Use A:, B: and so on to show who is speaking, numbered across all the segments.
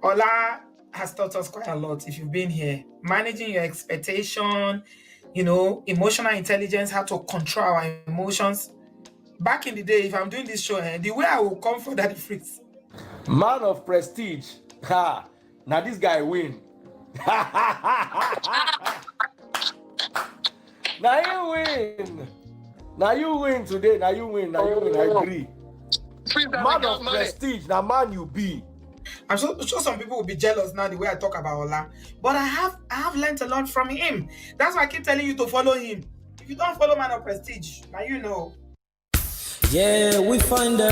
A: Ola has taught us quite a lot if you've been here. Managing your expectation, emotional intelligence, how to control our emotions. Back in the day, if I'm doing this show, the way I will come for that freeze.
B: Man of prestige. Ha! Now this guy win. Now you win. Now you win today. Now you win. I agree. Man of prestige. Now man you be.
A: I'm sure some people will be jealous now the way I talk about Ola. But I have learned a lot from him. That's why I keep telling you to follow him. If you don't follow Man of Prestige, now you know.
C: Yeah, we find her,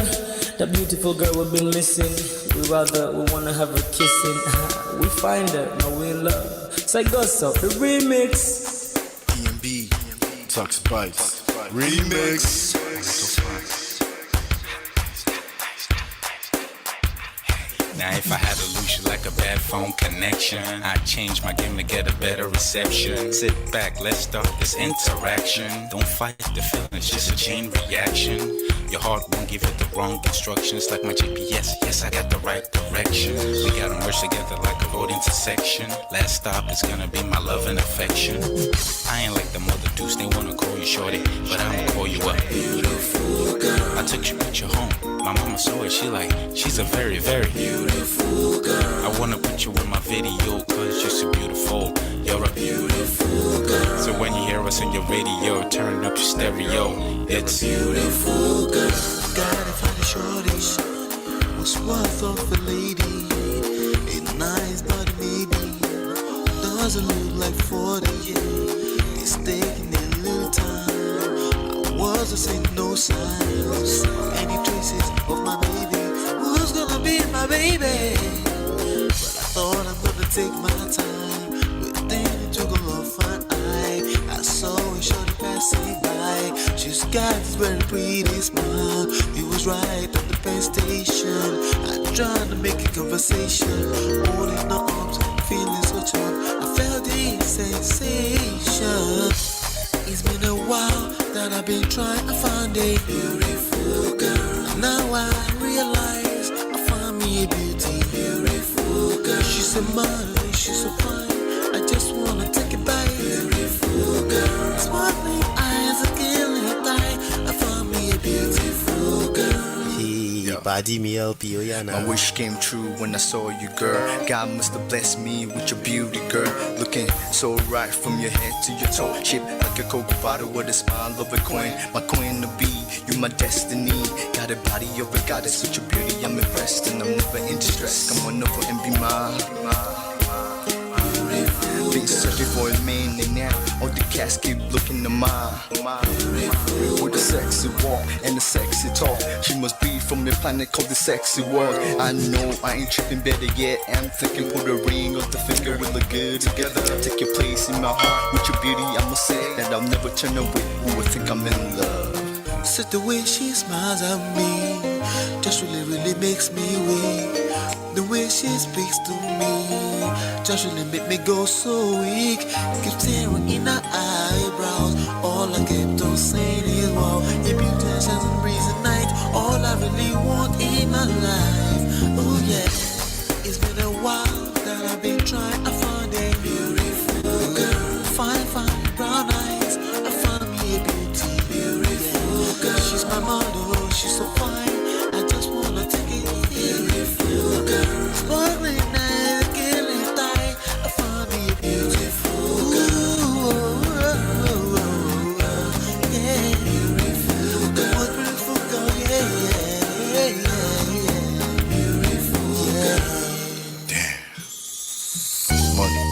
C: the beautiful girl we've been missing. We wanna have her kissing. We find her, now we in love. So go so the remix.
D: B&B, Tucks Bites, remix.
E: Now if I had to lose you like a bad phone connection, I'd change my game to get a better reception. Sit back, let's start this interaction. Don't fight the feelings, just a chain reaction. Your heart won't give you the wrong instructions. Like my GPS, yes, I got the right direction. We gotta merge together like a road intersection. Last stop is gonna be my love and affection. I ain't like the mother dudes, they wanna call you shorty, but I'ma call you a beautiful girl. I took your picture home, my mama saw it, she's a very, very beautiful girl. I wanna put you in my video, cause you're so beautiful. You're a beautiful girl. So when you hear us on your radio, turn up your stereo. It's beautiful girl.
D: Gotta find a shorty, what's worth of a lady. It's nice but maybe doesn't look like 40. It's taking a little time. I wasn't seeing no signs, any traces of my baby. Who's gonna be my baby? But I thought I'm gonna take my time. Within took a long fine eye. I saw a shorty passing by. She's got this very pretty smile. It was right at the bus station. I tried to make a conversation, holding her arms, feeling so charmed. I felt the sensation. It's been a while that I've been trying to find a beautiful girl. Now I realize I found me a beautiful girl. She's a model, she's so fine. I just wanna take it by. Beautiful girl. Sparkling eyes, a killing eye. I found me a beautiful girl.
F: My wish came true when I saw you, girl. God must have blessed me with your beauty, girl. Looking so right from your head to your toe. Shaped like a cocoa bottle with a smile of a queen. My queen to be, you my destiny. Got a body of a goddess with your beauty. I'm impressed and I'm never in distress. Come on over and be mine. Been searching for a man and now all the cats keep looking to mine. With a sexy walk and a sexy talk. She must be from the planet called the sexy world. I know I ain't tripping, better yet I'm thinking put a ring on the finger. We look good together. Take your place in my heart. With your beauty I'ma say that I'll never turn away. Who would think I'm in love?
D: So the way she smiles at me just really makes me weak. The way she speaks to me just really make me go so weak. Keep staring in her eyebrows. All I kept on saying is wow. Your beauty shines and breeze at night. All I really want in my life. Oh yeah. It's been a while that I've been trying to find a beautiful girl. Fine brown eyes. I found me a beautiful girl. She's my model, she's so fine. I just wanna take it. Beautiful girl. Sparkling eyes, killing tie. I found me a beautiful girl. Yeah, beautiful girl. What beautiful girl, yeah. Beautiful girl.
F: Damn. Money,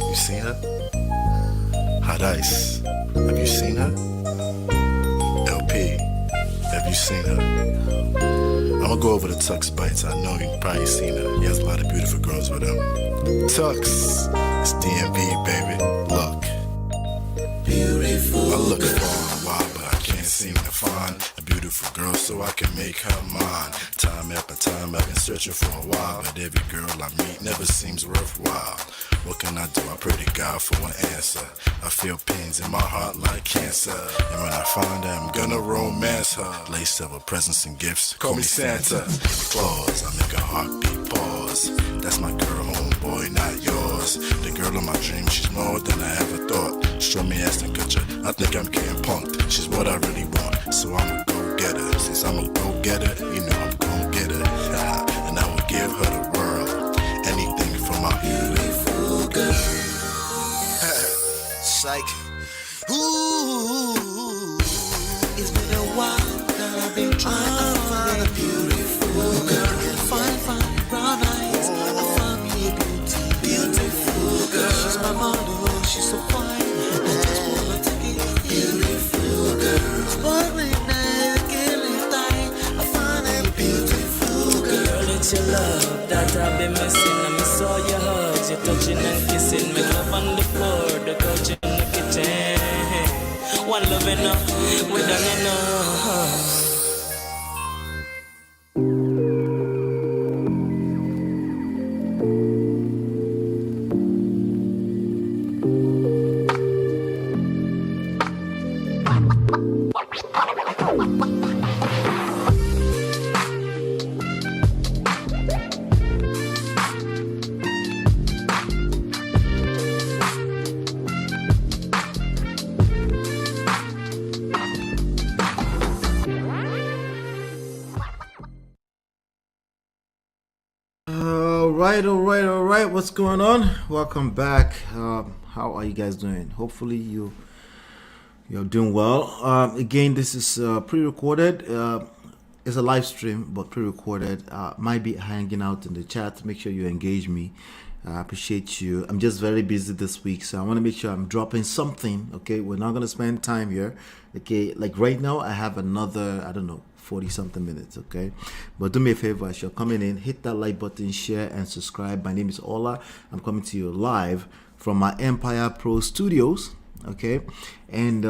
F: you seen her? Hot Ice, have you seen her? LP, have you seen her? I'ma go over to Tucks Bites. I know you've probably seen her. He has a lot of beautiful girls with him. Tucks, it's DMV, baby. Look. Beautiful. I look for a while, but I can't seem to find a beautiful girl so I can make her mine. Time after time, I've been searching for a while, but every girl I meet never seems worthwhile. What can I do? I pray to God for an answer. I feel pains in my heart like cancer, and when I find her, I'm gonna romance her. Lace up her presents and gifts, call me Santa Claus. I make her heartbeat pause.
G: That's my girl, homeboy, not yours. The girl of my dreams, she's more than I ever thought. Show me Aston Kutcher, I think I'm getting punked. She's what I really want, so I'm a go-getter. Since I'm a go-getter, you know I'm gon' get her. And I will give her the world, anything for my beautiful girl.
D: Psych. Ooh, it's been a while that I've been trying to find a beautiful girl. Fine, brown eyes. I found me a beautiful girl. She's my model, she's so fine. I just wanna take it. Beautiful girl. Sparkling night, killing time. I found a beautiful girl.
C: Girl, it's your love that I've been missing. I miss all your hugs, your touching and kissing. Make love on the floor, the couch in the kitchen. One love enough, we done enough.
H: All right. What's going on? Welcome back. How are you guys doing? Hopefully you're doing well. Again, this is pre-recorded. It's a live stream, but pre-recorded. Might be hanging out in the chat. Make sure you engage me. I appreciate you. I'm just very busy this week, so I want to make sure I'm dropping something. Okay, we're not gonna spend time here. Okay, like right now, I have another, I don't know, 40 something minutes. Okay, but do me a favor, as you're coming in, hit that like button, share and subscribe. My name is Ola. I'm coming to you live from my Empire Pro Studios. Okay, and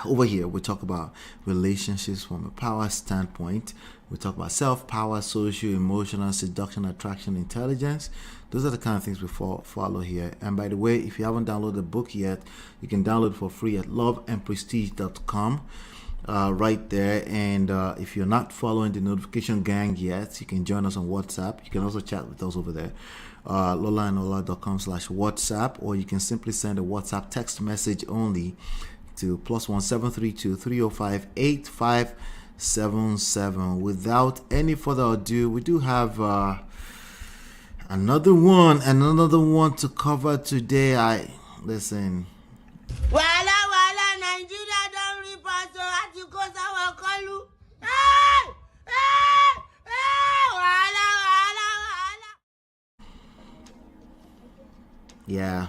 H: over here we talk about relationships from a power standpoint. We talk about self-power, social, emotional, seduction, attraction, intelligence. Those are the kind of things we follow here. And by the way, if you haven't downloaded the book yet, you can download it for free at loveandprestige.com. Right there. And if you're not following the notification gang yet, you can join us on WhatsApp. You can also chat with us over there. lolaandola.com/WhatsApp, or you can simply send a WhatsApp text message only to +1 732 305 8577. Without any further ado, we do have another one to cover today. Listen.
I: Wala Nigeria don't report to Atikosa Wakalu. Hey! Wala.
H: Yeah.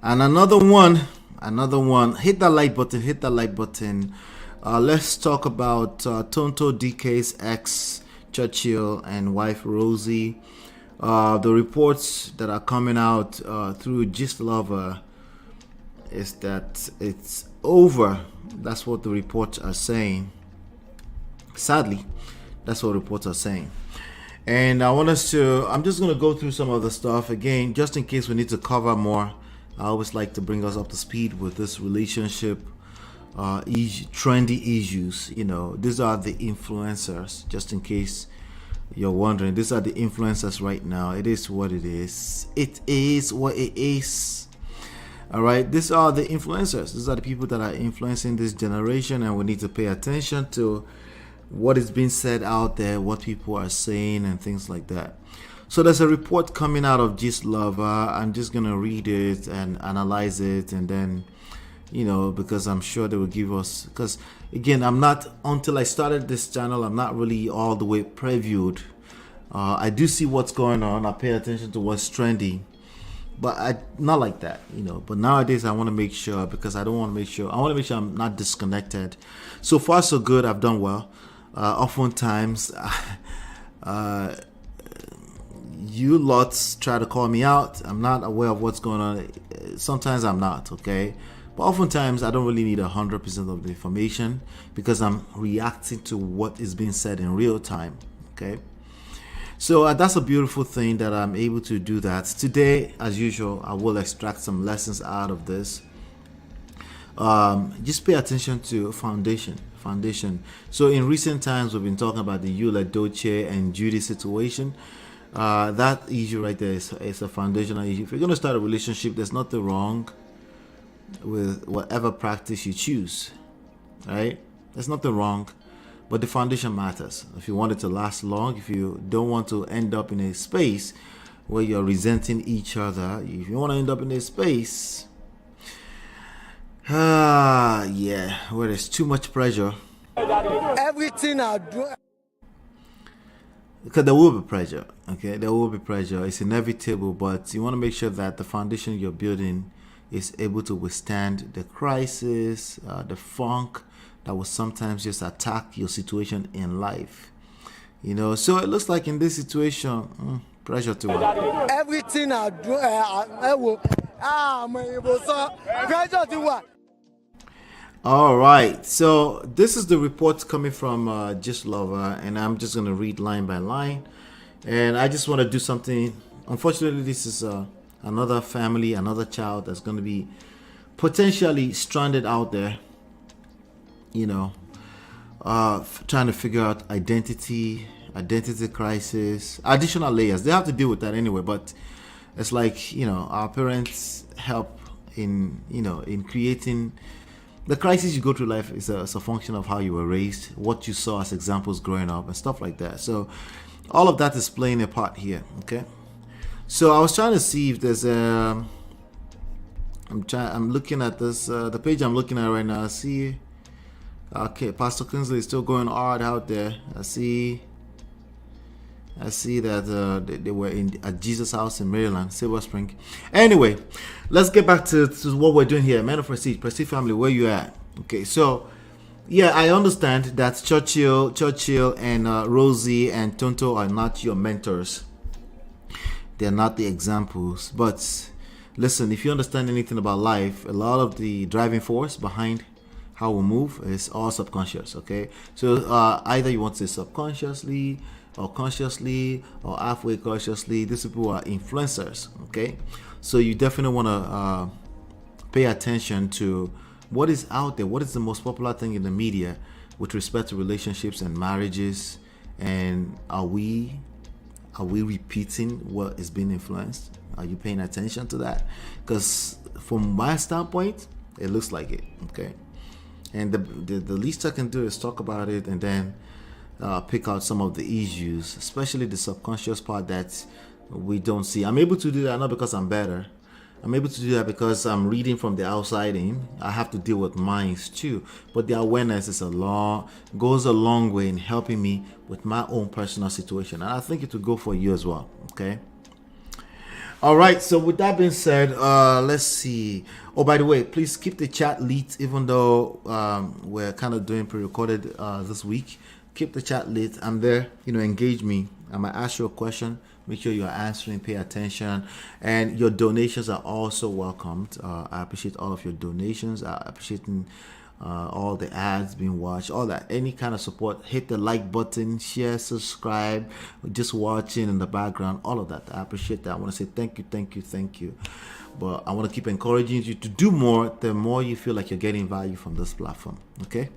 H: And another one. Hit that like button. Let's talk about Tonto, Dikeh'S ex, Churchill, and wife Rosie. The reports that are coming out through Gist Lover is that it's over. That's what the reports are saying. Sadly, that's what reports are saying. And I'm just going to go through some of the stuff again, just in case we need to cover more. I always like to bring us up to speed with this relationship trendy issues. You know, these are the influencers, just in case you're wondering. These are the influencers right now. It is what it is. It is what it is. All right, these are the influencers. These are the people that are influencing this generation, and we need to pay attention to what is being said out there, what people are saying, and things like that. So there's a report coming out of Gist Lover. I'm just gonna read it and analyze it, and then, you know, because I'm sure they will give us, because again, until I started this channel, I'm not really all the way previewed. I do see what's going on. I pay attention to what's trendy, but not like that, you know. But nowadays I want to make sure, because I want to make sure I'm not disconnected. So far so good. I've done well. Oftentimes you lots try to call me out. I'm not aware of what's going on. Sometimes I'm not, okay? But oftentimes I don't really need 100% of the information, because I'm reacting to what is being said in real time, okay? So that's a beautiful thing that I'm able to do that. Today, as usual, I will extract some lessons out of this. Just pay attention to foundation. So in recent times, we've been talking about the Eula Doce and Judy situation. That issue right there is a foundational issue. If you're going to start a relationship, there's nothing wrong with whatever practice you choose, right? There's nothing wrong, but the foundation matters. If you want it to last long, if you don't want to end up in a space where you're resenting each other, if you want to end up in a space, yeah, where there's too much pressure.
B: Everything I do.
H: Because there will be pressure, okay? There will be pressure. It's inevitable, but you want to make sure that the foundation you're building is able to withstand the crisis, the funk that will sometimes just attack your situation in life. You know, so it looks like in this situation, pressure to what?
B: Everything I do, I will. Pressure to what?
H: All right, so this is the report coming from Just Lover, and I'm just going to read line by line. And I just want to do something. Unfortunately, this is another family, another child that's going to be potentially stranded out there, you know, trying to figure out identity crisis, additional layers. They have to deal with that anyway, but it's like, you know, our parents help in, you know, in creating the crisis you go through life is a function of how you were raised, what you saw as examples growing up and stuff like that. So all of that is playing a part here, okay? So I was trying to see if there's I'm looking at this, the page I'm looking at right now. I see, okay, Pastor Kingsley is still going hard out there. I see that they were at Jesus' house in Maryland, Silver Spring. Anyway, let's get back to what we're doing here. Men of Prestige family, where you at? Okay, so yeah, I understand that Churchill and Rosie and Tonto are not your mentors. They're not the examples. But listen, if you understand anything about life, a lot of the driving force behind how we move is all subconscious, okay? So either you want to say subconsciously, or consciously, or halfway consciously. These people are influencers, okay? So you definitely want to pay attention to what is out there, what is the most popular thing in the media with respect to relationships and marriages, and are we repeating what is being influenced? Are you paying attention to that? Because from my standpoint, it looks like it, okay? And the least I can do is talk about it and then pick out some of the issues, especially the subconscious part that we don't see. I'm able to do that not because I'm better. I'm able to do that because I'm reading from the outside in. I have to deal with minds too. But the awareness goes a long way in helping me with my own personal situation. And I think it will go for you as well. Okay. All right. So with that being said, let's see. Oh, by the way, please keep the chat lit, even though we're kind of doing pre-recorded this week. Keep the chat lit. I'm there. You know, engage me. I might ask you a question. Make sure you're answering, pay attention, and your donations are also welcomed. I appreciate all of your donations. I appreciate all the ads being watched, all that, any kind of support. Hit the like button, share, subscribe, just watching in the background, all of that. I appreciate that. I want to say thank you. But I want to keep encouraging you to do more the more you feel like you're getting value from this platform. Okay?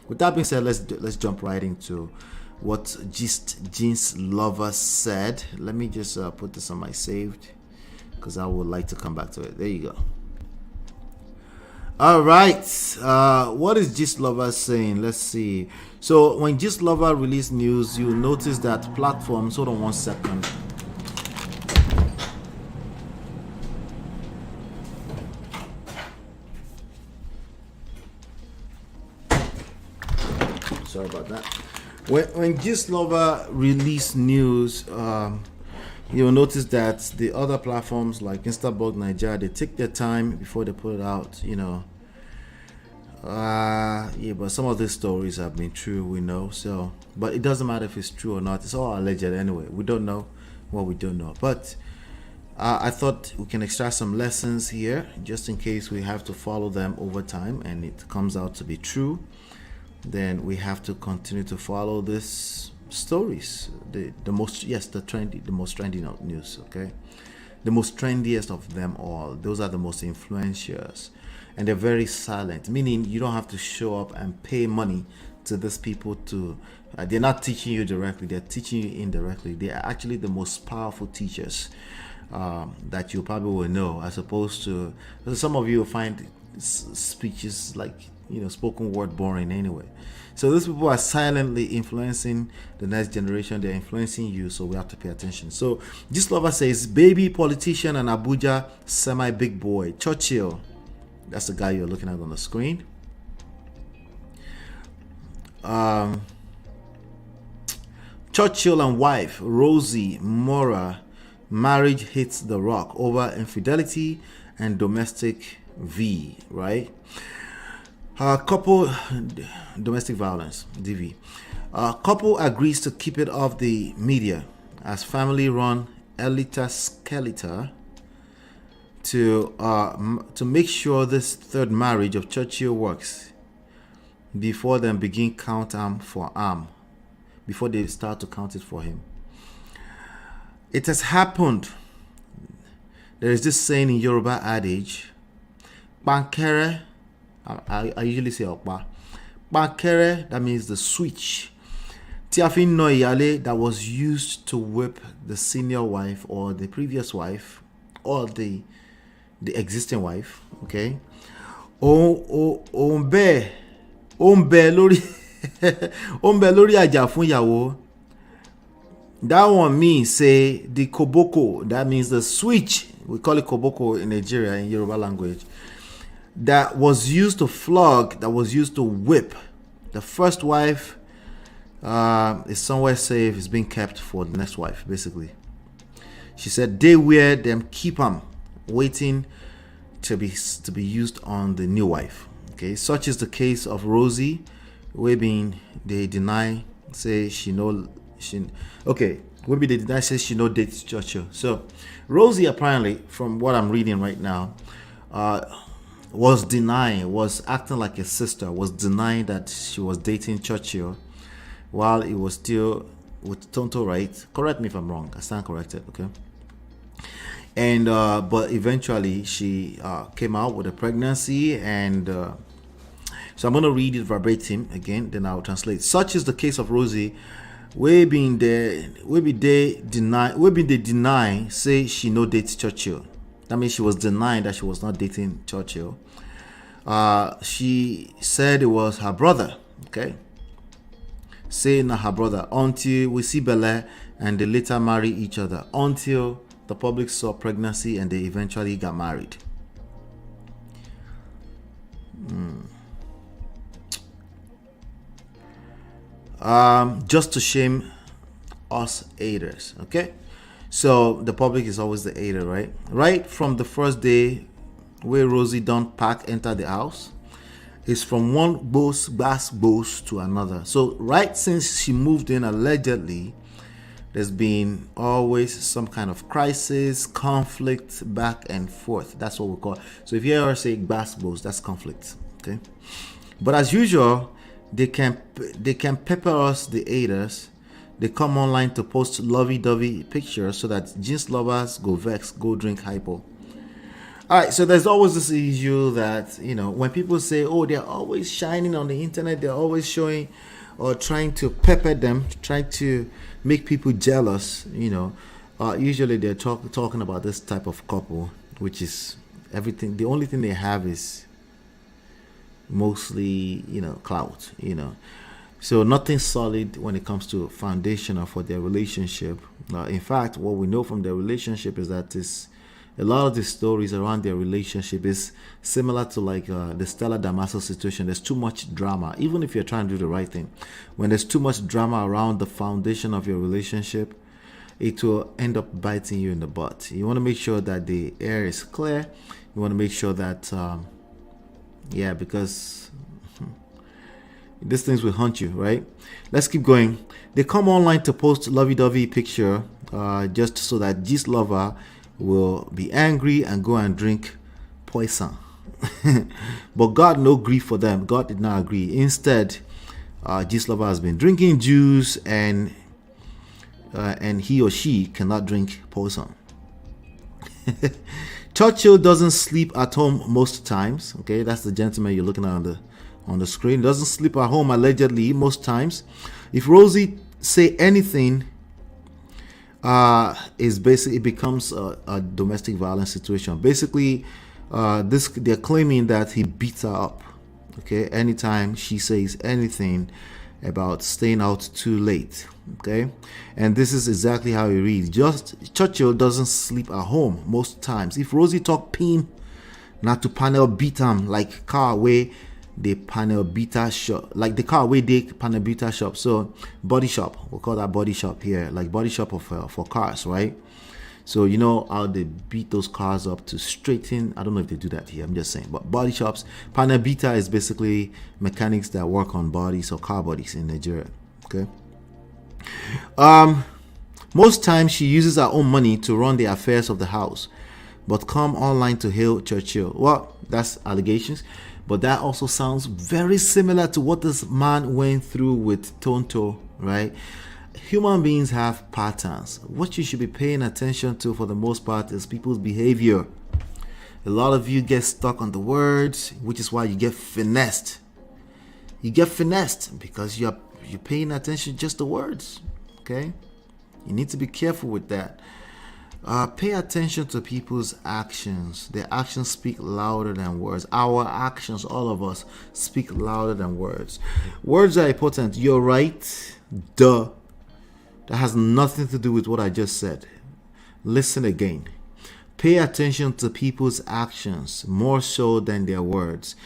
H: With that being said, let's jump right into what Jeans Lover said. Let me just put this on my saved because I would like to come back to it. There you go. All right. What is Jeans Lover saying? Let's see. So when Jeans Lover released news, you'll notice that platforms. Hold on 1 second. Sorry about that. When Gist Lover release news, you'll notice that the other platforms like Instablog Nigeria, they take their time before they put it out, you know. Yeah, but some of these stories have been true, we know. So, but it doesn't matter if it's true or not. It's all alleged anyway. We don't know what we don't know. But I thought we can extract some lessons here, just in case we have to follow them over time and it comes out to be true. Then we have to continue to follow these stories. The most trendy news, okay? The most trendiest of them all. Those are the most influential. And they're very silent, meaning you don't have to show up and pay money to these people to they're not teaching you directly, they're teaching you indirectly. They are actually the most powerful teachers that you probably will know, as opposed to some of you will find speeches like, you know, spoken word boring anyway. So these people are silently influencing the next generation. They're influencing you, so we have to pay attention. So this lover says, baby politician and Abuja semi big boy Churchill, that's the guy you're looking at on the screen. Churchill and wife Rosie Mora, marriage hits the rock over infidelity and domestic right? Couple domestic violence, DV. Couple agrees to keep it off the media as family run Elita Skeletor to make sure this third marriage of Churchill works before they begin count arm for arm, before they start to count it for him. It has happened. There is this saying in Yoruba adage, Bankere, I usually say Okpa. Bankere, that means the switch. Tiafin no iyale, that was used to whip the senior wife or the previous wife or the existing wife. Okay. Ombe lori aja fun yawo. That one means, say, the koboko, that means the switch, we call it koboko in Nigeria in Yoruba language, that was used to flog, that was used to whip. The first wife is somewhere safe, is being kept for the next wife, basically. She said they wear them, keep them, waiting to be used on the new wife. Okay, such is the case of Rosie, where they deny, say maybe they did not say she no dates Churchill. So Rosie, apparently, from what I'm reading right now, was acting like a sister, was denying that she was dating Churchill while it was still with Tonto, right? Correct me if I'm wrong. I stand corrected, okay? And but eventually she came out with a pregnancy, and so I'm going to read it verbatim again, then I'll translate. Such is the case of Rosie, they deny, say she no dates Churchill. That means she was denying that she was not dating Churchill. She said it was her brother, okay? Saying her brother, until we see Bella and they later marry each other, until the public saw pregnancy and they eventually got married. Just to shame us haters, okay? So the public is always the hater, right? Right from the first day where Rosie don't pack enter the house, it's from one boss to another. So right since she moved in, allegedly, there's been always some kind of crisis, conflict, back and forth. That's what we call it. So if you ever say boss, that's conflict, okay? But as usual, they can pepper us, the haters. They come online to post lovey-dovey pictures so that jeans lovers go vex, go drink hypo. All right, so there's always this issue that, you know, when people say, oh, they're always shining on the internet, they're always showing or trying to pepper them, trying to make people jealous, you know, usually they're talking about this type of couple, which is everything. The only thing they have is mostly, you know, clout, you know. So nothing solid when it comes to foundational for their relationship. In fact, what we know from their relationship is that a lot of the stories around their relationship is similar to like the Stella Damaso situation. There's too much drama, even if you're trying to do the right thing. When there's too much drama around the foundation of your relationship, it will end up biting you in the butt. You want to make sure that the air is clear. You want to make sure that, because these things will haunt you, right? Let's keep going. They come online to post lovey-dovey picture just so that this lover will be angry and go and drink poison. But God no grief for them. God did not agree. Instead, this lover has been drinking juice and he or she cannot drink poison. Churchill doesn't sleep at home most times. Okay, that's the gentleman you're looking at on the screen. Doesn't sleep at home allegedly most times. If Rosie say anything, is basically, it becomes a domestic violence situation. Basically, they're claiming that he beats her up. Okay, anytime she says anything about staying out too late. Okay, and this is exactly how he reads. Just Churchill doesn't sleep at home most times. If Rosie talk pin, not to panel beat him like car way they panel beta shop, like the car way they panel beta shop. So body shop, we'll call that body shop here, like body shop of for cars, right? So you know how they beat those cars up to straighten. I don't know if they do that here, I'm just saying. But body shops, panel beta is basically mechanics that work on bodies or car bodies in Nigeria. Okay. Most times she uses her own money to run the affairs of the house, but come online to hail Churchill. Well, that's allegations, but that also sounds very similar to what this man went through with Tonto, right? Human beings have patterns. What you should be paying attention to for the most part is people's behavior. A lot of you get stuck on the words, which is why you get finessed. You get finessed because you're paying attention to just the words. Okay, you need to be careful with that. Pay attention to people's actions. Their actions speak louder than words. Our actions, all of us, speak louder than words. Words are important. You're right. Duh. That has nothing to do with what I just said. Listen again. Pay attention to people's actions more so than their words.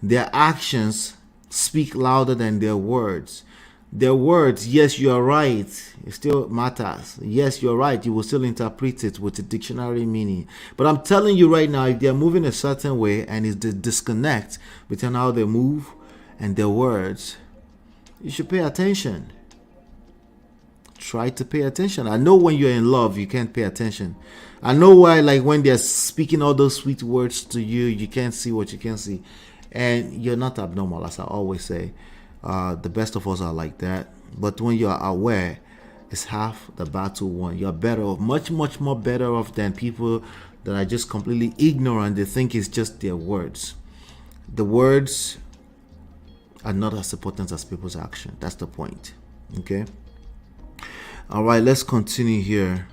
H: Their actions speak louder than their words. Their words, yes, you are right, it still matters. Yes, you're right, you will still interpret it with a dictionary meaning. But I'm telling you right now, if they're moving a certain way and it's the disconnect between how they move and their words, you should pay attention. Try to pay attention. I know when you're in love, you can't pay attention. I know why, like when they're speaking all those sweet words to you, you can't see what you can see. And you're not abnormal, as I always say. The best of us are like that. But when you're aware, it's half the battle won. You're better off, much, much more better off than people that are just completely ignorant. They think it's just their words. The words are not as important as people's action. That's the point. Okay. All right, let's continue here.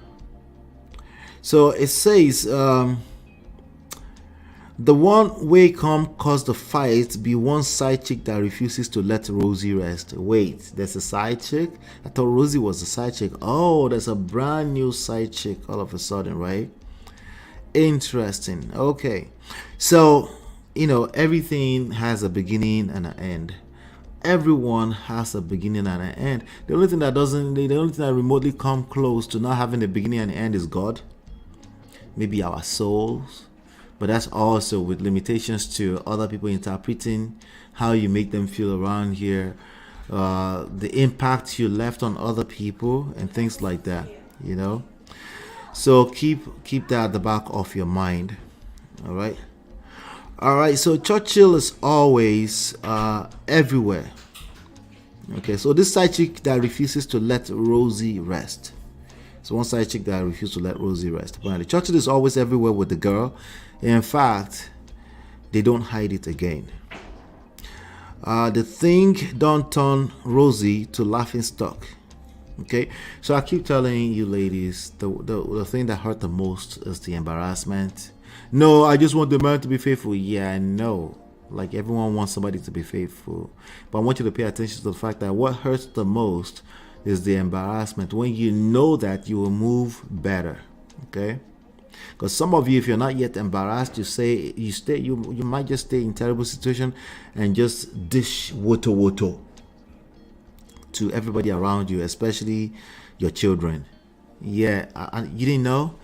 H: So it says, the one way come cause the fight be one side chick that refuses to let Rosie rest. Wait, there's a side chick? I thought Rosie was a side chick. Oh, there's a brand new side chick all of a sudden, right? Interesting. Okay. So, you know, everything has a beginning and an end. Everyone has a beginning and an end. The only thing that remotely come close to not having a beginning and an end is God. Maybe our souls. But that's also with limitations to other people interpreting how you make them feel around here, the impact you left on other people and things like that, you know. So keep that at the back of your mind. All right, so Churchill is always everywhere. Okay, so this side chick that refuses to let Rosie rest. So one side chick that refuses to let Rosie rest. Apparently, Churchill is always everywhere with the girl. In fact, they don't hide it again. The thing don't turn Rosie to laughing stock. Okay, so I keep telling you ladies, the thing that hurt the most is the embarrassment. No, I just want the man to be faithful. Yeah, I know. Like everyone wants somebody to be faithful. But I want you to pay attention to the fact that what hurts the most is the embarrassment. When you know that, you will move better. Okay? Because some of you, if you're not yet embarrassed, you might just stay in terrible situation and just dish woto to everybody around you, especially your children. Yeah, you didn't know?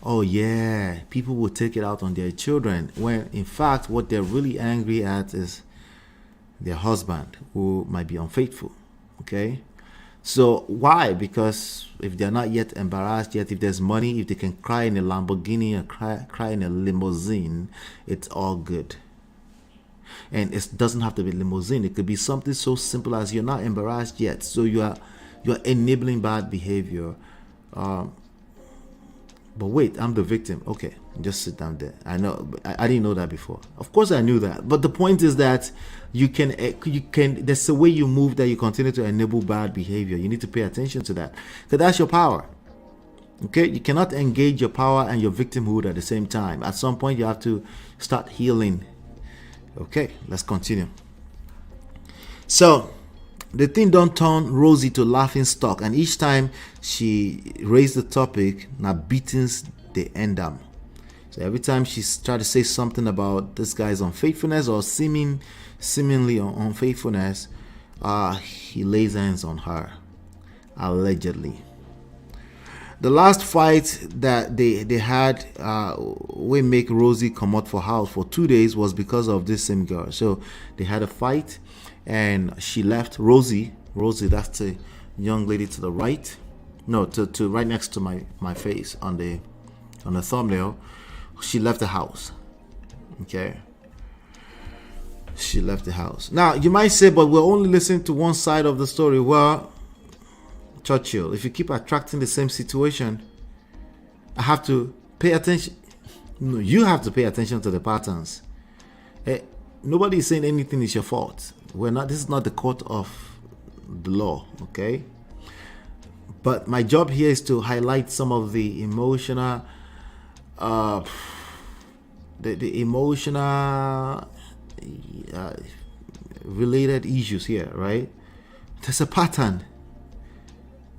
H: Oh yeah, people will take it out on their children when in fact what they're really angry at is their husband who might be unfaithful. Okay, so why? Because if they're not yet embarrassed yet, if there's money, if they can cry in a Lamborghini or cry in a limousine, it's all good. And it doesn't have to be limousine. It could be something so simple as you're not embarrassed yet, so you're enabling bad behavior. But wait, I'm the victim. Okay, just sit down there. I know, but I didn't know that before. Of course, I knew that. But the point is that you can. There's a way you move that you continue to enable bad behavior. You need to pay attention to that, because that's your power. Okay, you cannot engage your power and your victimhood at the same time. At some point, you have to start healing. Okay, let's continue. So the thing don't turn Rosie to laughing stock, and each time she raised the topic, now beatings they end up. So every time she tried to say something about this guy's unfaithfulness or seemingly unfaithfulness, he lays hands on her, allegedly. The last fight that they had, we make Rosie come out for house for 2 days, was because of this same girl. So they had a fight, and she left. Rosie, that's the young lady to the right. No, to right next to my face on the thumbnail. She left the house. Okay. She left the house. Now you might say, but we're only listening to one side of the story. Well, Churchill, if you keep attracting the same situation, I have to pay attention. No, you have to pay attention to the patterns. Nobody is saying anything is your fault. This is not the court of the law, okay? But my job here is to highlight some of the emotional related issues here, right? There's a pattern.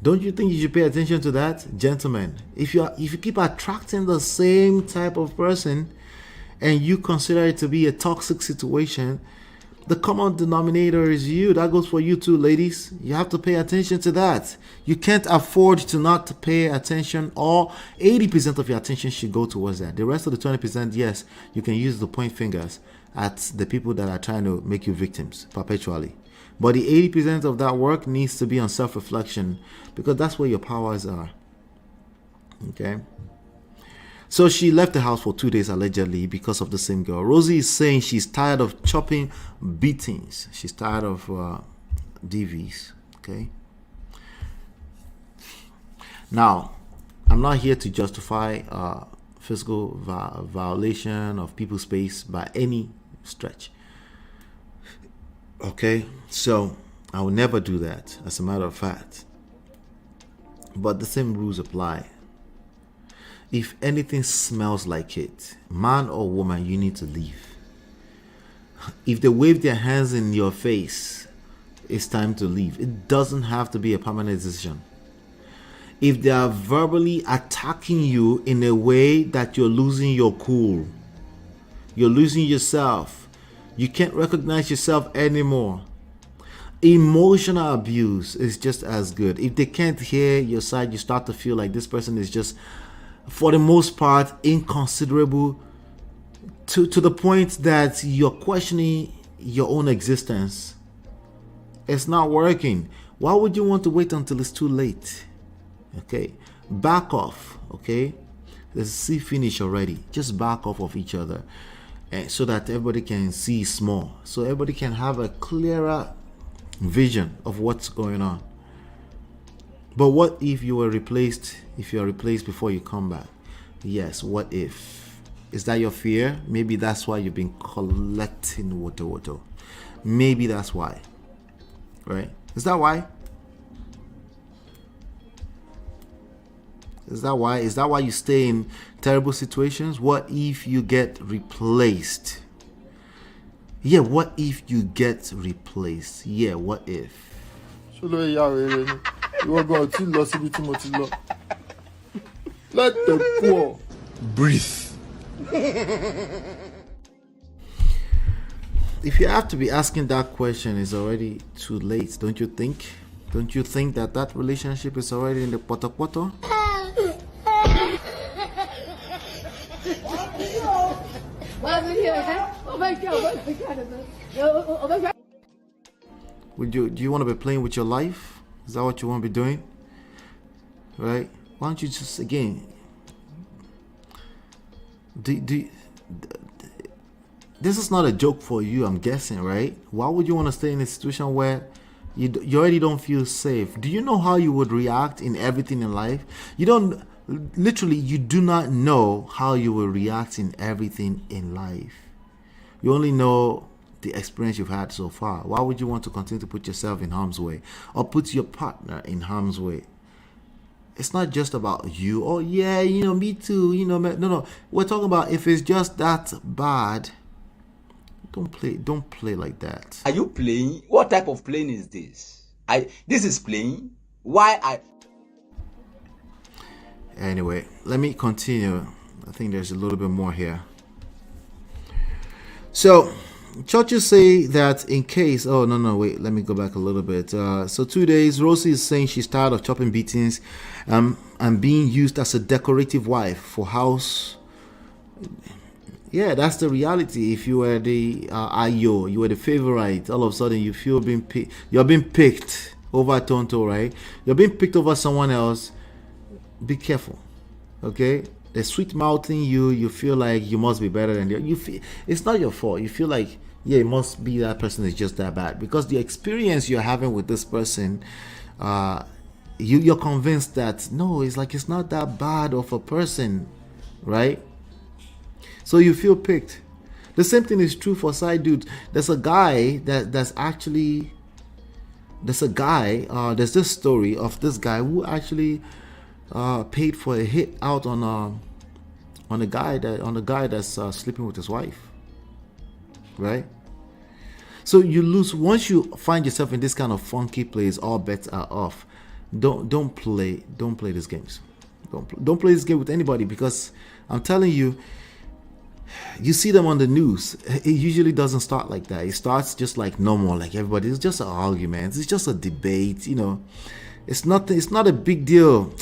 H: Don't you think you should pay attention to that, gentlemen? If you keep attracting the same type of person and you consider it to be a toxic situation, the common denominator is you. That goes for you too, ladies. You have to pay attention to that. You can't afford to not pay attention, or 80% of your attention should go towards that. The rest of the 20%, yes, you can use to point fingers at the people that are trying to make you victims perpetually. But the 80% of that work needs to be on self-reflection, because that's where your powers are. Okay? So she left the house for 2 days, allegedly, because of the same girl. Rosie is saying she's tired of chopping beatings. She's tired of DVs. Okay? Now, I'm not here to justify physical violation of people's space by any stretch. Okay? So, I will never do that, as a matter of fact. But the same rules apply. If anything smells like it, man or woman, you need to leave. If they wave their hands in your face, it's time to leave. It doesn't have to be a permanent decision. If they are verbally attacking you in a way that you're losing your cool, you're losing yourself, you can't recognize yourself anymore. Emotional abuse is just as good. If they can't hear your side, you start to feel like this person is just, for the most part, inconsiderable to the point that you're questioning your own existence. It's not working. Why would you want to wait until it's too late? Okay, back off. Okay, let's see finish already. Just back off of each other, so that everybody can see small, so everybody can have a clearer vision of what's going on. But what if you were replaced? If you are replaced before you come back? Yes, what if? Is that your fear? Maybe that's why you've been collecting water. Maybe that's why. Right? Is that why? Is that why? Is that why you stay in terrible situations? What if you get replaced? Yeah, what if you get replaced? Yeah, what if?
B: Let the poor breathe.
H: If you have to be asking that question, it's already too late, don't you think? Don't you think that relationship is already in the poto? Do you want to be playing with your life? Is that what you want to be doing? Right? Why don't you just, again, this is not a joke for you, I'm guessing, right? Why would you want to stay in a situation where you already don't feel safe? Do you know how you would react in everything in life? You don't Literally, you do not know how you will react in everything in life. You only know the experience you've had so far. Why would you want to continue to put yourself in harm's way or put your partner in harm's way? It's not just about you. Oh yeah, me too. No. We're talking about if it's just that bad. Don't play like that.
J: Are you playing? What type of playing is this? This is playing. Why
H: Anyway, let me continue. I think there's a little bit more here. So, Churchill say that in case... Oh, no, wait. Let me go back a little bit. So 2 days, Rosie is saying she's tired of chopping beatings and being used as a decorative wife for house. Yeah, that's the reality. If you were the Ayo, you were the favorite, all of a sudden you feel you're being picked over Tonto, right? You're being picked over someone else. Be careful, okay? They're sweet mouthing you. You feel like you must be better than them. It's not your fault. You feel like, yeah, it must be that person is just that bad because the experience you're having with this person, you're convinced that no, it's not that bad of a person, right? So you feel picked. The same thing is true for side dudes. There's a guy there's this story of this guy who actually paid for a hit out on a guy that's sleeping with his wife, right? So you lose once you find yourself in this kind of funky place. All bets are off. Don't play these games. Don't play this game with anybody because I'm telling you. You see them on the news. It usually doesn't start like that. It starts just like normal, like everybody. It's just an argument. It's just a debate. It's not a big deal.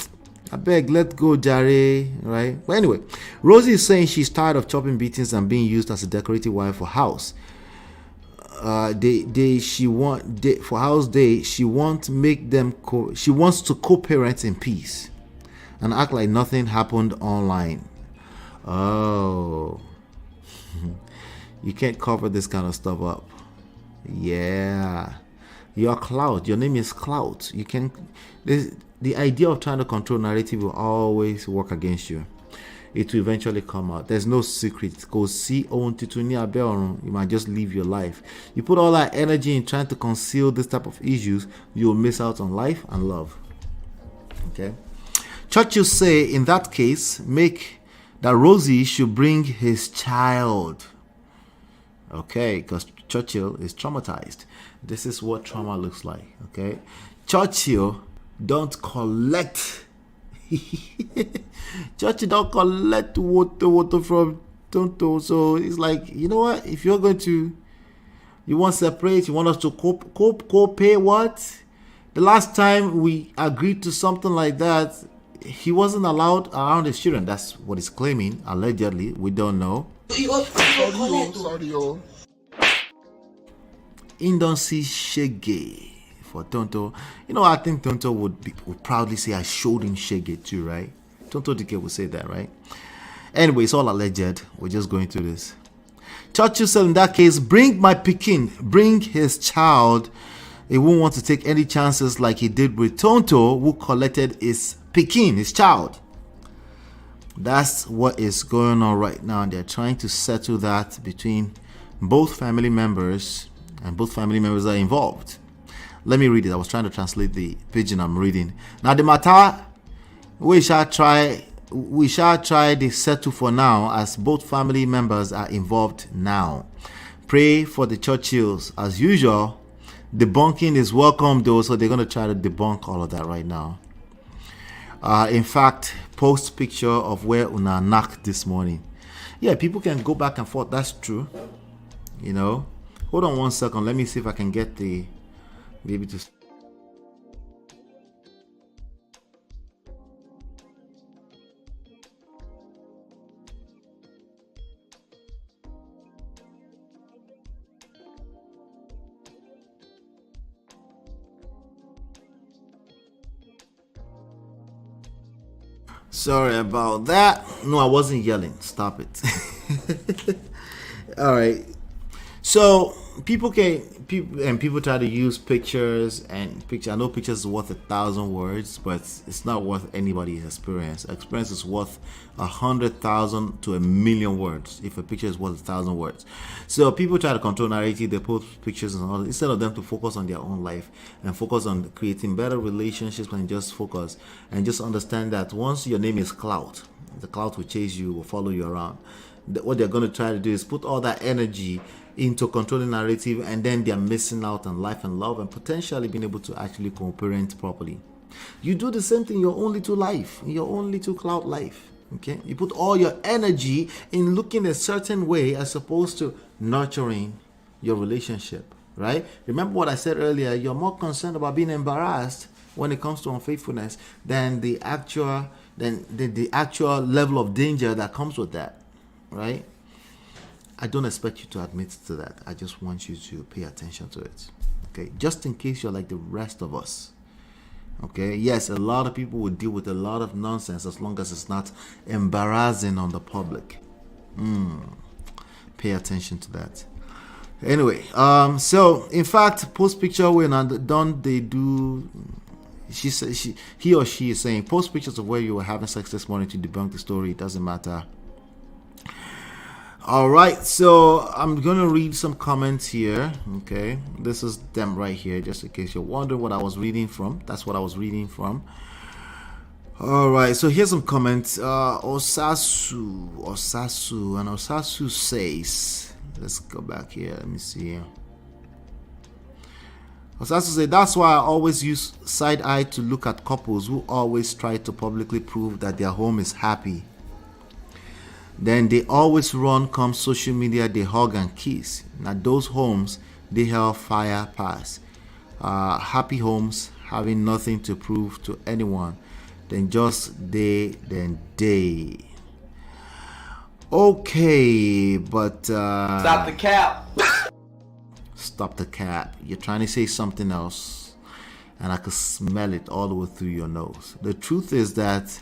H: I beg, let go, Jare, right? But anyway, Rosie is saying she's tired of chopping beatings and being used as a decorative wife for house. For house day, she wants to co-parent in peace and act like nothing happened online. Oh, you can't cover this kind of stuff up. Yeah, you're Clout. Your name is Clout. You can. The idea of trying to control narrative will always work against you. It will eventually come out. There's no secret. You might just live your life. You put all that energy in trying to conceal this type of issues, you'll miss out on life and love. Okay. Churchill say in that case, make that Rosie should bring his child. Okay, because Churchill is traumatized. This is what trauma looks like. Okay, Churchill don't collect. Churchill don't collect water from Tonto. So it's like, you know what? If you're going to, you want separate, you want us to co-pay what? The last time we agreed to something like that, he wasn't allowed around his children. That's what he's claiming, allegedly. We don't know. In don't see Shege for Tonto. I think Tonto would proudly say I showed him Shege too, right? Tonto Dikeh would say that, right? Anyway, it's all alleged. We're just going through this. Churchill said in that case, bring my Pekin, bring his child. He won't want to take any chances like he did with Tonto, who collected his Pekin, his child. That's what is going on right now. They're trying to settle that between both family members, and both family members are involved. Let me read it. I was trying to translate the pidgin I'm reading. Now the matter, we shall try the settle for now, as both family members are involved now. Pray for the Churchills. As usual, debunking is welcome though, so they're going to try to debunk all of that right now. In fact, post picture of where una knocked this morning. Yeah, people can go back and forth. That's true. Hold on 1 second. Let me see if I can get the baby to. Sorry about that. No, I wasn't yelling. Stop it. All right. So people try to use pictures and picture. I know pictures is worth 1,000 words, but it's not worth anybody's experience. Experience is worth 100,000 to 1,000,000 words. If a picture is worth 1,000 words, so people try to control narrative. They post pictures and all instead of them to focus on their own life and focus on creating better relationships and just focus and just understand that once your name is clout, the clout will chase you, will follow you around. What they're going to try to do is put all that energy into controlling narrative, and then they're missing out on life and love and potentially being able to actually co-parent properly. You do the same thing in your own little life, in your own little cloud life. Okay, you put all your energy in looking a certain way as opposed to nurturing your relationship, right? Remember what I said earlier, you're more concerned about being embarrassed when it comes to unfaithfulness than the actual level of danger that comes with that, right? I don't expect you to admit to that. I just want you to pay attention to it. Okay, just in case you're like the rest of us. Okay, yes, a lot of people will deal with a lot of nonsense as long as it's not embarrassing on the public. Pay attention to that. Anyway, so in fact, post picture when don't they do? He or she is saying post pictures of where you were having sex this morning to debunk the story. It doesn't matter. All right, so I'm gonna read some comments here. Okay, this is them right here, just in case you're wondering what I was reading from. That's what I was reading from. All right, so here's some comments. Osasu says, let's go back here. Let me see. Osasu says, that's why I always use side eye to look at couples who always try to publicly prove that their home is happy. Then they always run come social media, they hug and kiss. Now those homes, they hell fire pass. Happy homes having nothing to prove to anyone. Then just day. Okay, but
B: Stop the cap.
H: Stop the cap. You're trying to say something else, and I could smell it all the way through your nose. The truth is that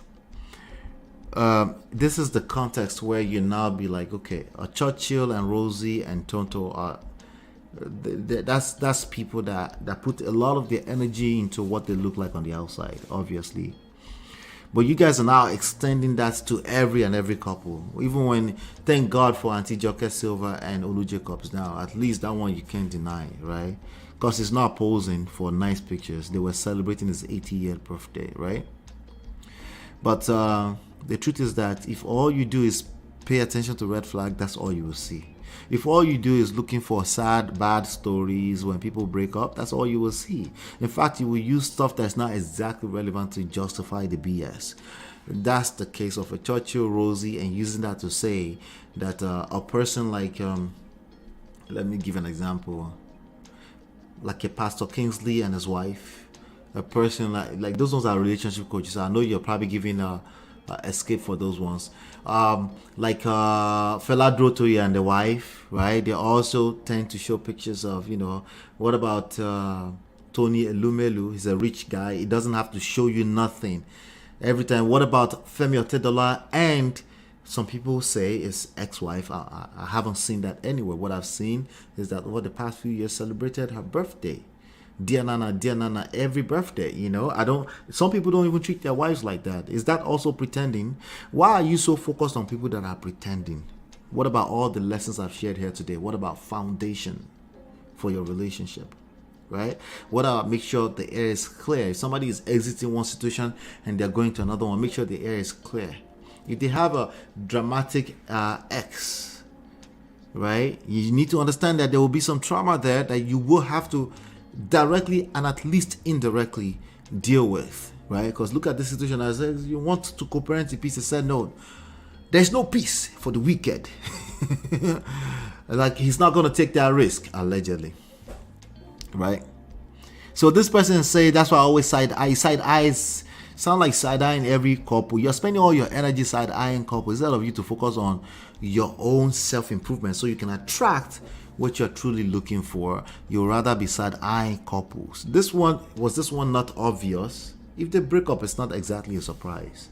H: this is the context where you now be like, okay, Churchill and Rosie and Tonto are that's people that put a lot of their energy into what they look like on the outside, obviously. But you guys are now extending that to every couple. Even when, thank God for Auntie Joke Silva and Olu Jacobs now. At least that one you can't deny, right? Because it's not posing for nice pictures. They were celebrating his 80th birthday, right? But the truth is that if all you do is pay attention to red flag, that's all you will see. If all you do is looking for sad, bad stories when people break up, that's all you will see. In fact, you will use stuff that's not exactly relevant to justify the BS. That's the case of a Churchill, Rosie, and using that to say that a person like, let me give an example, like a Pastor Kingsley and his wife, a person like those ones are relationship coaches. I know you're probably giving a escape for those ones. Like Fela Drotoye and the wife, right? They also tend to show pictures of, what about Tony Elumelu? He's a rich guy. He doesn't have to show you nothing every time. What about Femi Otedola and some people say it's ex-wife? I haven't seen that anywhere. What I've seen is that over the past few years celebrated her birthday. Dear Nana, every birthday, some people don't even treat their wives like that. Is that also pretending? Why are you so focused on people that are pretending? What about all the lessons I've shared here today? What about foundation for your relationship, right? What about make sure the air is clear? If somebody is exiting one situation and they're going to another one, make sure the air is clear. If they have a dramatic ex, right, you need to understand that there will be some trauma there that you will have to directly and at least indirectly deal with, right? Because look at this situation as you want to co-parent in peace. He said no, there's no peace for the wicked. Like he's not going to take that risk, allegedly, right? So this person say that's why I always side eyes sound like side eyeing every couple. You're spending all your energy side eyeing couples instead of you to focus on your own self-improvement so you can attract what you're truly looking for. You'll rather be side-eyeing couples. This one not obvious? If they break up, it's not exactly a surprise.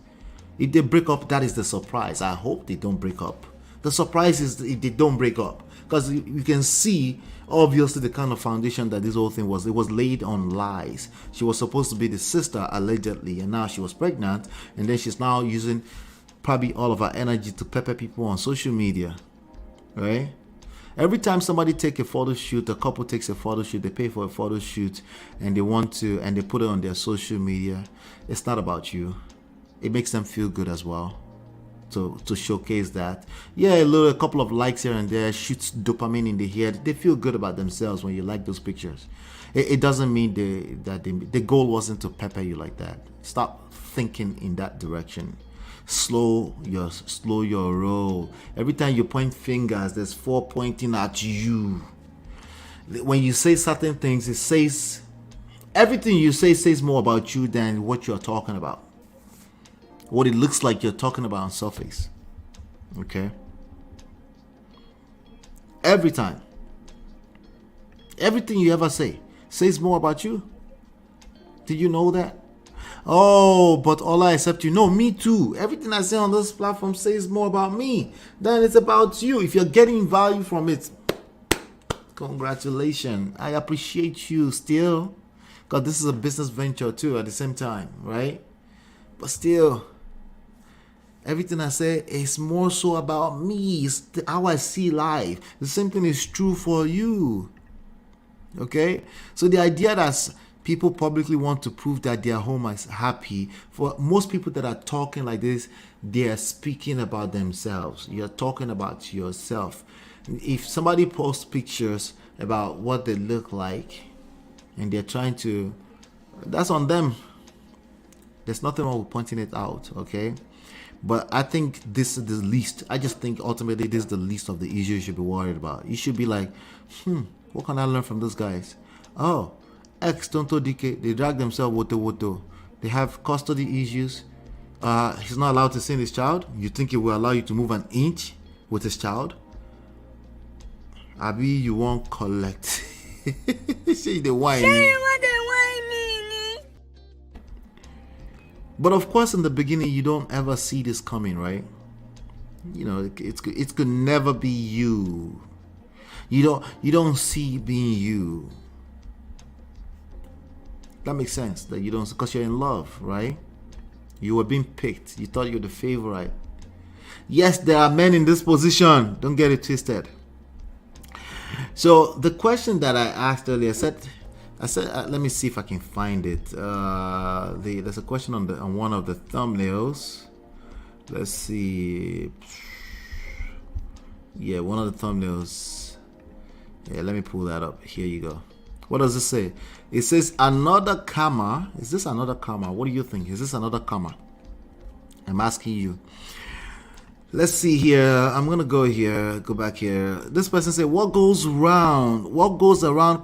H: If they break up, that is the surprise. I hope they don't break up. The surprise is if they don't break up, because you can see obviously the kind of foundation that this whole thing was. It was laid on lies. She was supposed to be the sister allegedly, and now she was pregnant, and then she's now using probably all of her energy to pepper people on social media, right? Every time somebody take a photo shoot, a couple takes a photo shoot, they pay for a photo shoot, and they put it on their social media. It's not about you. It makes them feel good as well. To showcase that. Yeah, a couple of likes here and there shoots dopamine in the head. They feel good about themselves when you like those pictures. It doesn't mean the goal wasn't to pepper you like that. Stop thinking in that direction. Slow your roll. Every time you point fingers, there's 4 pointing at you. When you say certain things, everything you say says more about you than what you're talking about. What it looks like you're talking about on surface. Okay? Every time. Everything you ever say says more about you. Did you know that? Oh, but all I accept you. No, me too. Everything I say on this platform says more about me than it's about you. If you're getting value from it, congratulations. I appreciate you still. Because this is a business venture too at the same time, right? But still, everything I say is more so about me. It's how I see life. The same thing is true for you. Okay? So the idea that people publicly want to prove that their home is happy, for most people that are talking like this, they are speaking about themselves. You're talking about yourself. If somebody posts pictures about what they look like and they're trying to, that's on them. There's nothing wrong with pointing it out, okay? But I think this is the least. I just think ultimately this is the least of the issues you should be worried about. You should be like, what can I learn from those guys? Oh, Tonto Dikeh, they drag themselves woto. They have custody issues. He's not allowed to see his child. You think it will allow you to move an inch with his child? Abi, you won't collect. See the wine. But of course, in the beginning, you don't ever see this coming, right? You know, it could never be you. You don't see it being you. That makes sense that you don't, because you're in love, right? You were being picked. You thought you were the favorite. Yes, there are men in this position. Don't get it twisted. So the question that I asked earlier, I said, let me see if I can find it. There's a question on one of the thumbnails. Let's see. Yeah, one of the thumbnails. Yeah, let me pull that up. Here you go. What does it say? It says another comma. Is this another comma? What do you think? Is this another comma? I'm asking you. Let's see here. I'm gonna go back here. This person said, what goes around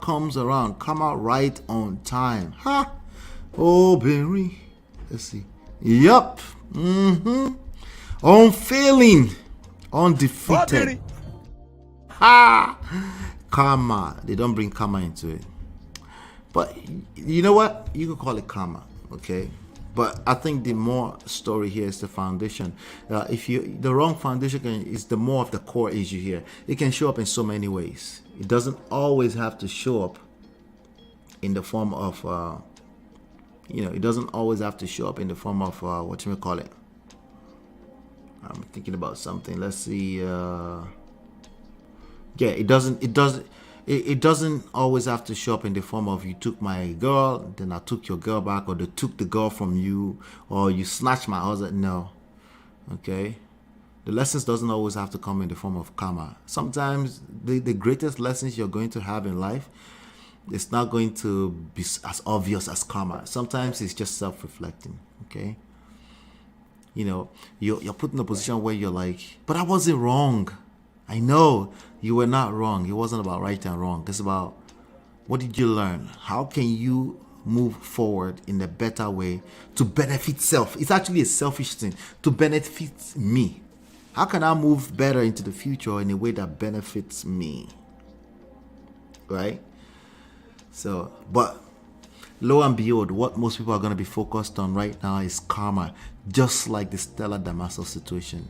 H: comes around. Come out right on time. Ha! Oh, Barry. Let's see. Yup. Unfailing. Undefeated. Ha! Karma. They don't bring karma into it. But you know what? You could call it karma, okay? But I think the more story here is the foundation. The wrong foundation is the more of the core issue here. It can show up in so many ways. It doesn't always have to show up in the form of, it doesn't always have to show up in the form of, what you may call it. I'm thinking about something. Let's see. It doesn't always have to show up in the form of you took my girl, then I took your girl back, or they took the girl from you, or you snatched my husband. No. Okay? The lessons doesn't always have to come in the form of karma. Sometimes the greatest lessons you're going to have in life, it's not going to be as obvious as karma. Sometimes it's just self-reflecting. Okay? You're put in a position where you're like, but I wasn't wrong. I know you were not wrong. It wasn't about right and wrong. It's about what did you learn? How can you move forward in a better way to benefit self? It's actually a selfish thing to benefit me. How can I move better into the future in a way that benefits me? Right? So, but lo and behold, what most people are going to be focused on right now is karma, just like the Stella Damaso situation.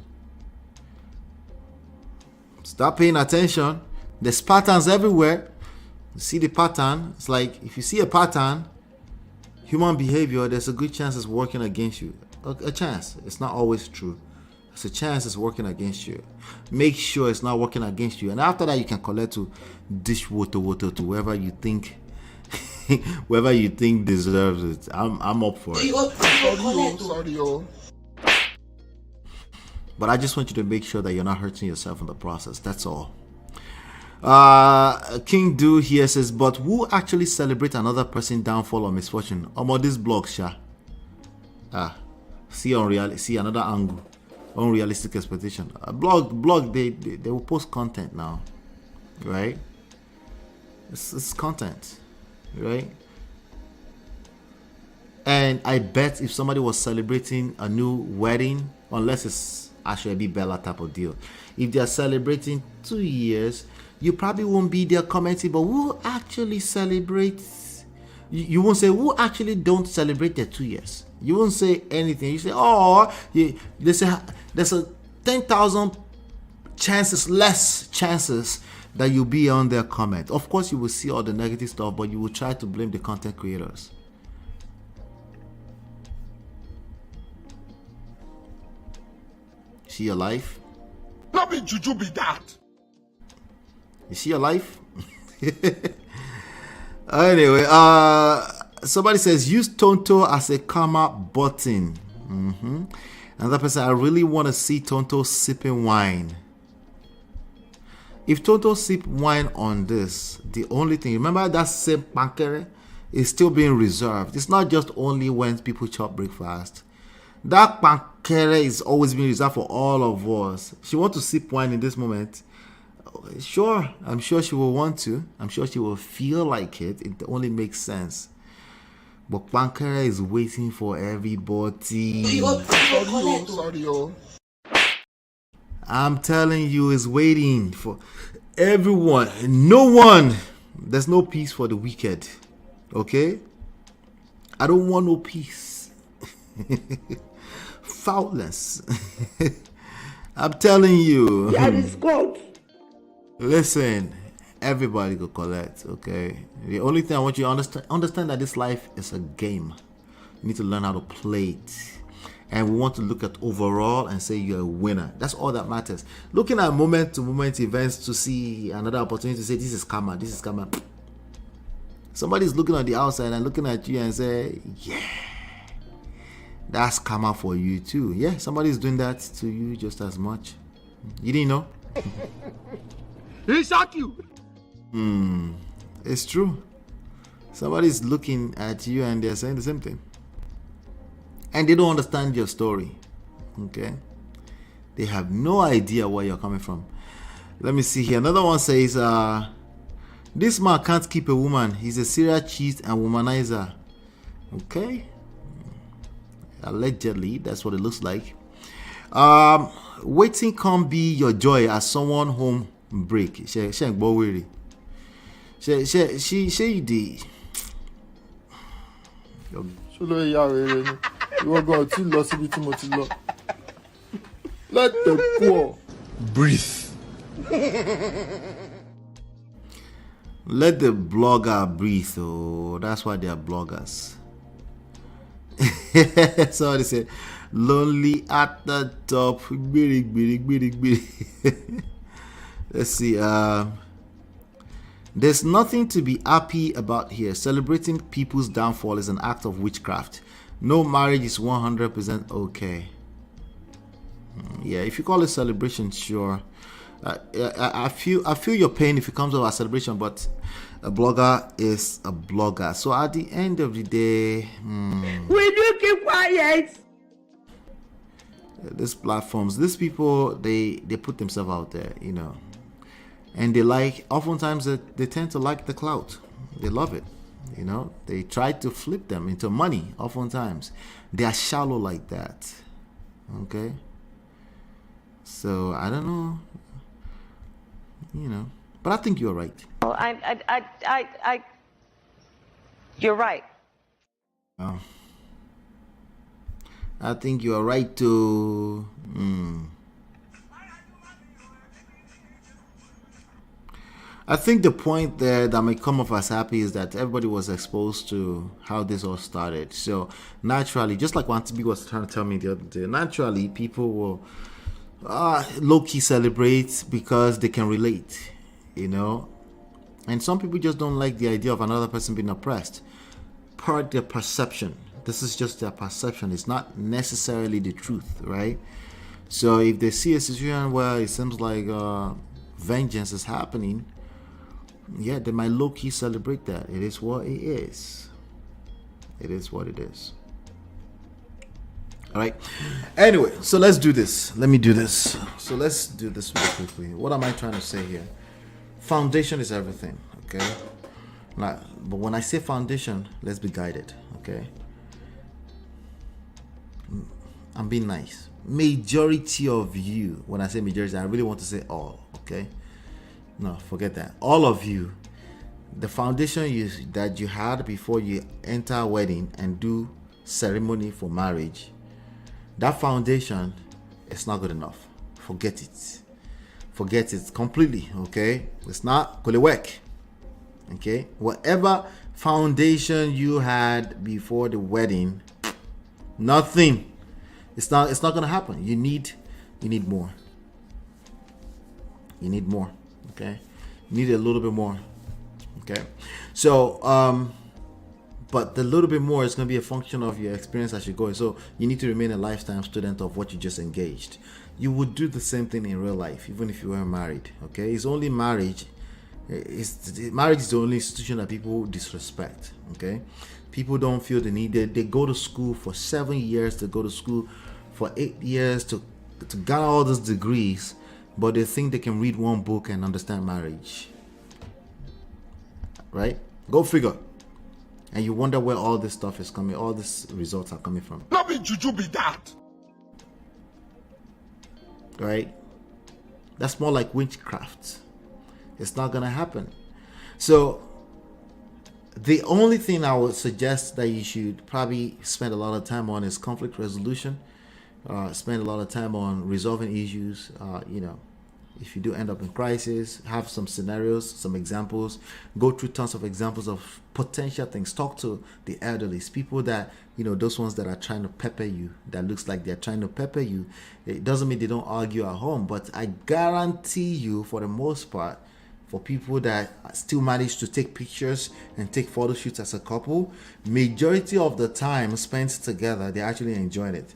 H: Start paying attention. There's patterns everywhere. You see the pattern. It's like if you see a pattern, human behavior, there's a good chance it's working against you. A chance. It's not always true. There's a chance it's working against you. Make sure it's not working against you. And after that, you can collect to dish water to whoever you think whoever you think deserves it. I'm up for it.
B: Sorry.
H: But I just want you to make sure that you're not hurting yourself in the process. That's all. King Do here says, but who actually celebrate another person's downfall or misfortune? This blog, Sha. See another angle. Unrealistic expectation. Blog, they will post content now, right? It's content, right? And I bet if somebody was celebrating a new wedding, unless it's Ashwebi Bella type of deal, if they are celebrating 2 years, you probably won't be there commenting, but who actually celebrates? You won't say who actually don't celebrate their 2 years. You won't say anything. You say, they say there's a 10,000 less chances that you'll be on their comment. Of course, you will see all the negative stuff, but you will try to blame the content creators. See your life?
B: Not be juju be that.
H: You see your life? Anyway, somebody says use Tonto as a karma button. Another person, I really want to see Tonto sipping wine. If Tonto sip wine on this, the only thing, remember that same pankere is still being reserved. It's not just only when people chop breakfast. That pankere is always being reserved for all of us. She wants to sip wine in this moment. Sure, I'm sure she will want to. I'm sure she will feel like it. It only makes sense. But pankere is waiting for everybody.
B: Sorry.
H: I'm telling you, it's waiting for everyone. No one. There's no peace for the wicked. Okay? I don't want no peace. Foulness. I'm telling you.
I: That is God.
H: Listen, everybody go collect, okay? The only thing I want you to understand that this life is a game. You need to learn how to play it. And we want to look at overall and say you're a winner. That's all that matters. Looking at moment-to-moment events to see another opportunity to say this is karma, this is karma. Somebody's looking on the outside and looking at you and say, yeah, that's karma for you too. Yeah, somebody's doing that to you just as much. You didn't know?
B: He shot you.
H: It's true. Somebody's looking at you and they're saying the same thing. And they don't understand your story. Okay? They have no idea where you're coming from. Let me see here. Another one says, this man can't keep a woman. He's a serial cheat and womanizer. Okay? Allegedly, that's what it looks like. Waiting can't be your joy as someone home break. She ain't go worry. She the.
B: You are going to lose it. Let the poor breathe.
H: Let the blogger breathe. Oh, that's why they are bloggers. So they say, lonely at the top. Let's see. There's nothing to be happy about here. Celebrating people's downfall is an act of witchcraft. No marriage is 100% okay. Yeah, if you call it celebration, sure. I feel your pain if it comes over a celebration, but a blogger is a blogger. So at the end of the day,
I: Will you keep quiet?
H: these platforms, these people, they put themselves out there, you know, and they like, oftentimes they tend to like the clout. They love it, you know. They try to flip them into money. Oftentimes they are shallow like that. Okay, so I don't know, you know, but I think you're right.
K: Well, you're right.
H: I think you are right to. I think the point there that may come off as happy is that everybody was exposed to how this all started. So naturally, just like what B was trying to tell me the other day, naturally people will low-key celebrate because they can relate, you know. And some people just don't like the idea of another person being oppressed. Part their perception. This is just their perception. It's not necessarily the truth, right? So if they see a situation where it seems like vengeance is happening, yeah, they might low-key celebrate that. It is what it is. It is what it is. All right. Anyway, so let's do this. Let me do this. So let's do this real quickly. What am I trying to say here? Foundation is everything, okay? Now, but when I say foundation, let's be guided, okay? I'm being nice. Majority of you, when I say majority, I really want to say all, okay? No, forget that. All of you, the foundation that you had before you enter a wedding and do ceremony for marriage, that foundation is not good enough. Forget it. Forget it completely, okay? It's not going to work, okay? Whatever foundation you had before the wedding, nothing. It's not going to happen. You need more. You need more, okay? You need a little bit more, okay? So, but the little bit more is going to be a function of your experience as you go. So you need to remain a lifetime student of what you just engaged. You would do the same thing in real life, even if you were married, okay? It's only marriage. Marriage is the only institution that people disrespect, okay? People don't feel the need. They go to school for 7 years, they go to school for 8 years to get all those degrees, but they think they can read one book and understand marriage, right? Go figure. And you wonder where all this stuff is coming, all these results are coming from.
B: Not be juju be that.
H: Right? That's more like witchcraft. It's not gonna happen. So the only thing I would suggest that you should probably spend a lot of time on is conflict resolution. Spend a lot of time on resolving issues. You know, if you do end up in crisis, have some scenarios, some examples, go through tons of examples of potential things. Talk to the elderly, people that, you know, those ones that are trying to pepper you, that looks like they're trying to pepper you. It doesn't mean they don't argue at home, but I guarantee you, for the most part, for people that still manage to take pictures and take photo shoots as a couple, majority of the time spent together, they're actually enjoying it.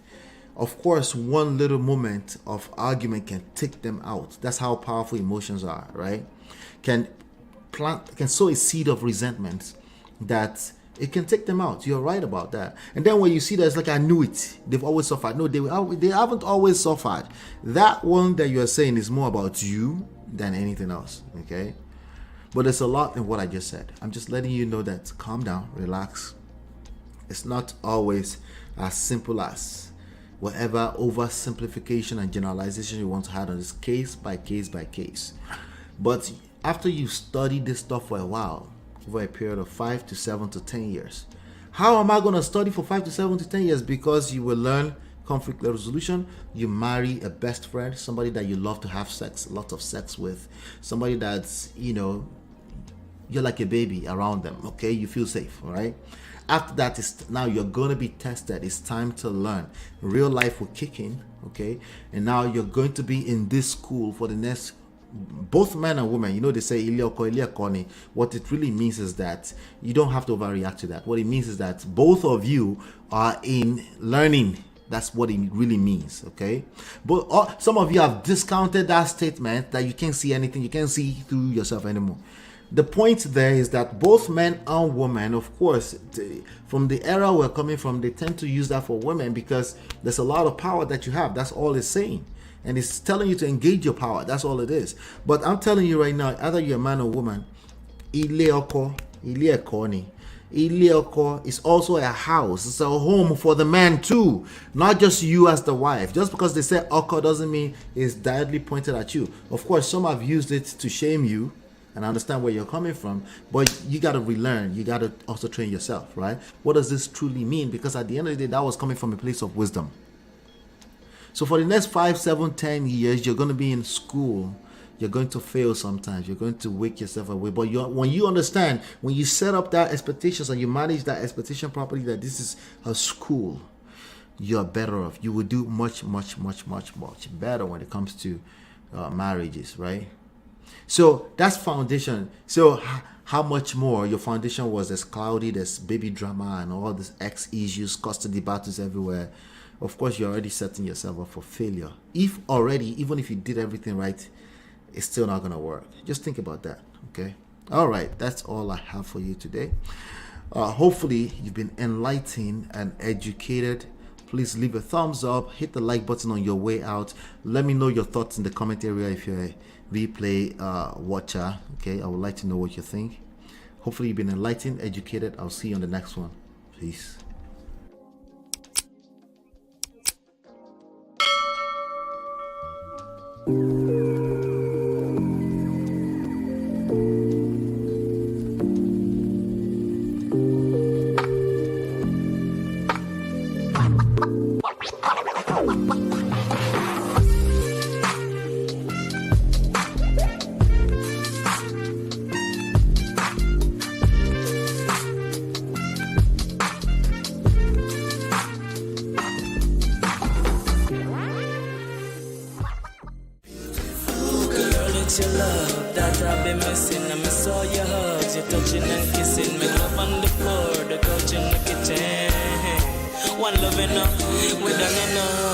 H: Of course, one little moment of argument can take them out. That's how powerful emotions are, right? Can sow a seed of resentment that it can take them out. You're right about that. And then when you see that, it's like, I knew it. They've always suffered. No, they haven't always suffered. That one that you're saying is more about you than anything else, okay? But there's a lot in what I just said. I'm just letting you know that calm down, relax. It's not always as simple as whatever oversimplification and generalization you want to have on this, case by case by case. But after you study this stuff for a while, over a period of 5 to 7 to 10 years, how am I going to study for 5 to 7 to 10 years? Because you will learn conflict resolution. You marry a best friend, somebody that you love to have sex, a lot of sex with, somebody that's, you know, you're like a baby around them, okay? You feel safe, all right? After that, now you're going to be tested. It's time to learn. Real life will kick in, okay? And now you're going to be in this school for the next, both men and women. You know, they say Ilioko, Iliakoni. What it really means is that you don't have to overreact to that. What it means is that both of you are in learning. That's what it really means, okay? But some of you have discounted that statement that you can't see anything. You can't see through yourself anymore. The point there is that both men and women, of course, from the era we're coming from, they tend to use that for women because there's a lot of power that you have. That's all it's saying. And it's telling you to engage your power. That's all it is. But I'm telling you right now, either you're a man or woman, Ilioko is also a house. It's a home for the man too, not just you as the wife. Just because they say Oko doesn't mean it's directly pointed at you. Of course, some have used it to shame you, and I understand where you're coming from, but you got to relearn. You got to also train yourself, right? What does this truly mean? Because at the end of the day, that was coming from a place of wisdom. So for the next 5, 7, 10 years, you're going to be in school. You're going to fail sometimes. You're going to wake yourself away. But when you understand, when you set up that expectations and you manage that expectation properly, that this is a school, you're better off. You will do much, much, much, much, much better when it comes to marriages, right? So that's foundation. So how much more your foundation was as cloudy, there's baby drama and all this ex issues, custody battles everywhere. Of course, you're already setting yourself up for failure. Even if you did everything right, it's still not going to work. Just think about that, okay? All right, that's all I have for you today. Hopefully, you've been enlightened and educated. Please leave a thumbs up, hit the like button on your way out. Let me know your thoughts in the comment area if you're a replay watcher, okay? I would like to know what you think. Hopefully, you've been enlightened, educated. I'll see you on the next one. Peace.
C: Your love that I've been missing. I miss all your hugs, your touching and kissing. Make love on the floor, the couch in the kitchen. One love enough, we done enough.